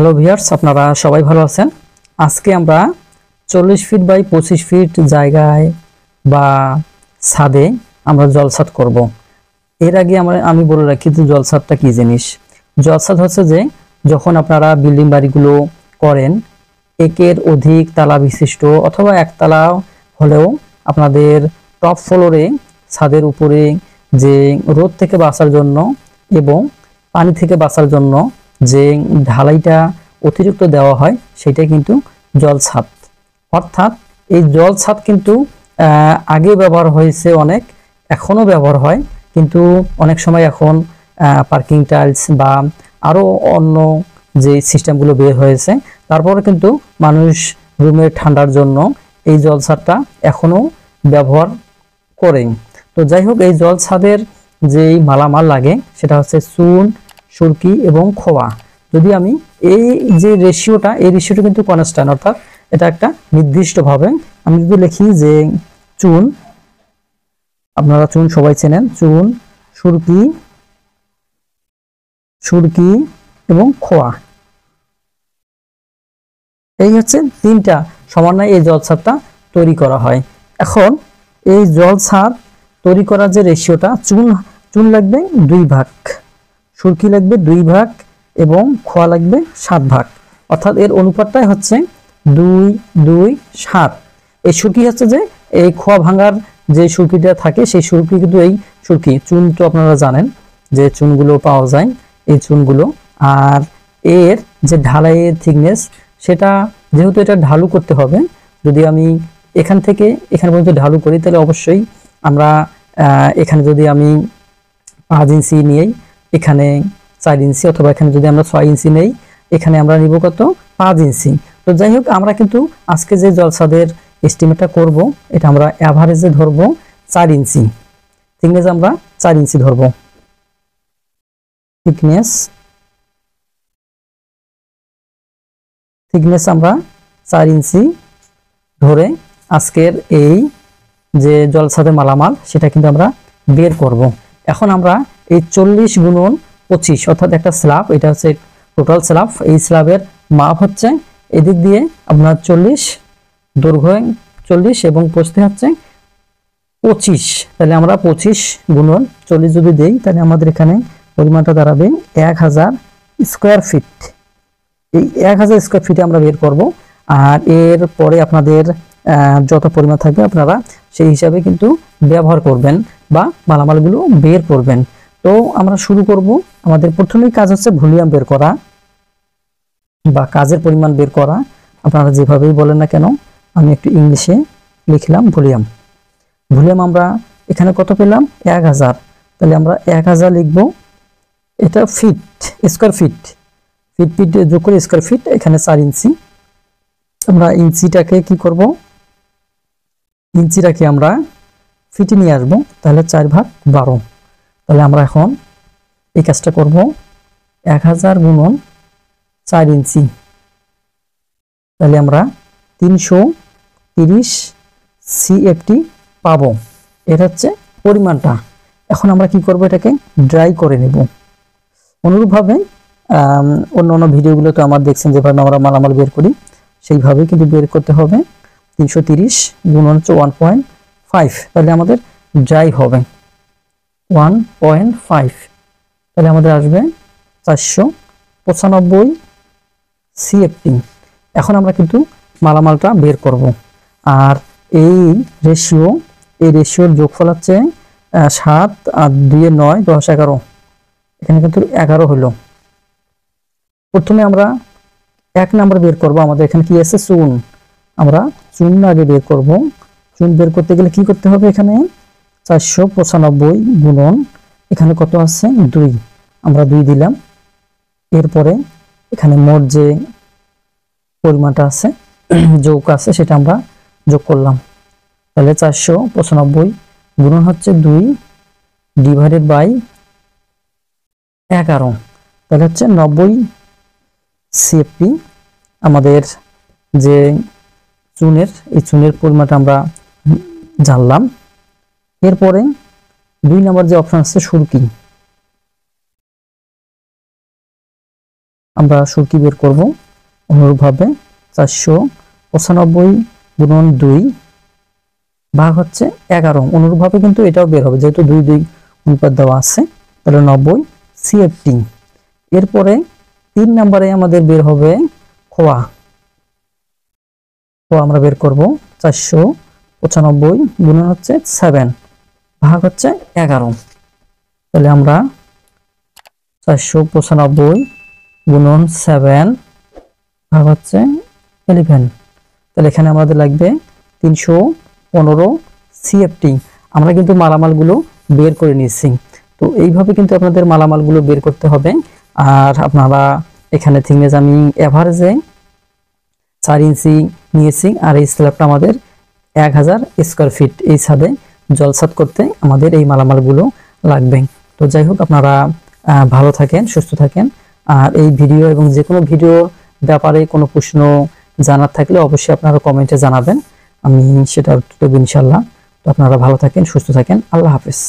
Hello viewers, আপনারা সবাই ভালো আছেন। আজকে আমরা 40 ফিট বাই 25 ফিট জায়গায় বা ছাদে আমরা জলছাদ করব। এর আগে আমি বলে রাখি যে জলছাদটা কি জিনিস। জলছাদ হচ্ছে যে যখন আপনারা বিল্ডিং বাড়িগুলো করেন, একের অধিক তালা বিশিষ্ট অথবা একতলা হলেও আপনাদের টপ ফ্লোরে ছাদের উপরে যে রোদ থেকে বাঁচার জন্য এবং পানি থেকে বাঁচার জন্য যে ঢালাইটা অতিরিক্ত দেওয়া হয় সেটা কিন্তু জলছাদ। অর্থাৎ এই জলছাদ কিন্তু আগে ব্যবহার হয়েছে অনেক, এখনো ব্যবহার হয়, কিন্তু অনেক সময় এখন পার্কিং টাইলস বা আরো অন্য যে সিস্টেমগুলো বের হয়েছে, তারপরে কিন্তু মানুষ রুমের ঠান্ডার জন্য এই জলছাদটা এখনো ব্যবহার করে। তো যাই হোক, এই জলছাদের যেই মালামাল লাগে সেটা হচ্ছে চুন, সুরকি এবং খোয়া। যদি আমি এই যে রেশিওটা, এই রেশিওটা কিন্তু কনস্ট্যান্ট, অর্থাৎ এটা একটা নির্দিষ্টভাবে আমি যদি লিখি যে চুন, আপনারা চুন সবাই চেনেন, চুন, সুরকি সুরকি এবং খোয়া, এই হচ্ছে তিনটা সমন্বয়ে এই জলছাদটা তৈরি করা হয়। এখন এই জলছাদ তৈরি করার যে রেশিওটা, চুন লাগবে 2 ভাগ, সুরকি লাগবে 2 ভাগ এবং খোয়া লাগবে 7 ভাগ, অর্থাৎ এর অনুপাতটাই হচ্ছে 2, 2, 7। এই সুরকি হচ্ছে যে এই খোয়া ভাঙার যে সুরকিটা থাকে, সেই সুরকি কিন্তু এই সুরকি। চুন তো আপনারা জানেন যে চুনগুলো পাওয়া যায়, এই চুনগুলো। আর এর যে ঢালাইয়ের থিকনেস, সেটা যেহেতু এটা ঢালু করতে হবে, যদি আমি এখান থেকে এখানে পর্যন্ত ঢালু করি তাহলে অবশ্যই আমরা এখানে যদি আমি 5 ইঞ্চি নিই, এখানে 4 ইঞ্চি, অথবা এখানে যদি আমরা 6 ইঞ্চি নেই, এখানে আমরা নিব কত, 5 ইঞ্চি। তো যাই হোক, আমরা কিন্তু আজকে যে জলছাদের এস্টিমেটটা করব, এটা আমরা অ্যাভারেজে ধরবো 4 ইঞ্চি থিকনেস, আমরা 4 ইঞ্চি ধরবো থিকনেস আমরা 4 ইঞ্চি ধরে আজকের এই যে জলছাদের মালামাল সেটা কিন্তু আমরা বের করব। এখন আমরা এই 40 গুণন 25, অর্থাৎ একটা স্ল্যাব, এটা হচ্ছে টোটাল স্ল্যাব। এই স্ল্যাবের মাপ হচ্ছে এদিক দিয়ে আপনার 40, দৈর্ঘ্য 40 এবং প্রস্থে হচ্ছে 25। তাহলে আমরা 25 গুণন 40 যদি দেই, তাহলে আমাদের এখানে পরিমাণটা দাঁড়াবে 1000 স্কোয়ার ফিট। এই 1000 স্কোয়ার ফিটে আমরা বের করব। আর এর পরে আপনাদের যত পরিমাণ থাকবে আপনারা সেই হিসাবে কিন্তু ব্যবহার করবেন বা মালামালগুলো বের করবেন। তো আমরা শুরু করব। আমাদের প্রথমেই কাজ হচ্ছে ভলিউম বের করা বা কাজের পরিমাণ বের করা, আপনারা যেভাবেই বলেন না কেন। আমি একটু ইংলিশে লিখলাম ভলিউম। আমরা এখানে কত পেলাম, 1000, তাহলে আমরা 1000 লিখব। এটা ফিট, স্কোয়ার ফিট, ফিট যোগ করে স্কোয়ার ফিট, এখানে 4 ইঞ্চি। আমরা ইঞ্চিটাকে কি করব, ইঞ্চিটাকে আমরা ফিটে নিয়ে আসবো, তাহলে 4 ভাগ 12। তাহলে আমরা এখন এই কাজটা করব, 1000 গুণন 4 ইঞ্চি, তাহলে আমরা 330 CFT পাবো। এটা হচ্ছে পরিমাণটা। এখন আমরা কি করব, এটাকে ড্রাই করে নেব। অনুরূপভাবে অন্য ভিডিওগুলো তো আমার দেখছেন যেভাবে আমরা মালামাল বের করি, সেইভাবে কিন্তু বের করতে হবে। 330 গুণন হচ্ছে 1.5, তাহলে আমাদের ড্রাই হবে 1.5, তাহলে আমাদের আসবে 495 CFT। এখন আমরা কিন্তু মালামালটা বের করব। আর এই রেশিওর যোগফল হচ্ছে 7 আর 2 এর 9, 10, 11, এখানে কিন্তু 11 হলো। প্রথমে আমরা 1 নাম্বার বের করব। আমাদের এখানে কি আছে, চুন। আমরা চুন আগে বের করব। চুন বের করতে গেলে কি করতে হবে, এখানে 495 গুণন এখানে কত আছে, 2, আমরা 2 দিলাম। এরপরে এখানে মোট যে পরিমাণটা আছে, যোগ আছে, সেটা আমরা যোগ করলাম। তাহলে 495 গুণন হচ্ছে 2 ডিভাইডেড বাই 11, তাহলে হচ্ছে 90 CFT। আমাদের যে এই চুনের পরিমাণটা আমরা জানলাম। এরপরে 2 নম্বর যে অপশন আছে সুরকি, আমরা সুরকি বের করব। অনুরূপভাবে 495 গুণন 2 ভাগ হচ্ছে 11। অনুরূপভাবে কিন্তু এটাও বের হবে, যেহেতু 2 2 অনুপাত দেওয়া আছে, তাহলে 90 সিএফটি। এরপরে 3 নম্বরে আমাদের বের হবে খোয়া। আমরা বের করব 495 গুণন হচ্ছে 7 ভাগ হচ্ছে 11। তাহলে আমরা 495 গুণন 7 ভাগ হচ্ছে 11। তাহলে এখানে আমাদের লাগবে 315 সিএফটি। আমরা কিন্তু মালামালগুলো বের করে নিয়েছি। তো এইভাবে কিন্তু আপনাদের মালামালগুলো বের করতে হবে। আর আপনারা এখানে থিকনেস আমি এভারেজে 4 ইঞ্চি নিয়েছি, আর এই স্ল্যাবটা আমাদের 1000 স্কয়ার ফিট। এই ছাদে জলছাদ করতে আমাদের এই মালামালগুলো লাগবে। তো যাই হোক, আপনারা ভালো থাকেন, সুস্থ থাকেন। আর এই ভিডিও এবং যে কোনো ভিডিওর ব্যাপারে কোনো প্রশ্ন জানার থাকলে অবশ্যই আপনারা কমেন্টে জানাবেন, আমি সেটার উত্তর দেব ইনশাআল্লাহ। তো আপনারা ভালো থাকেন, সুস্থ থাকেন। আল্লাহ হাফেজ।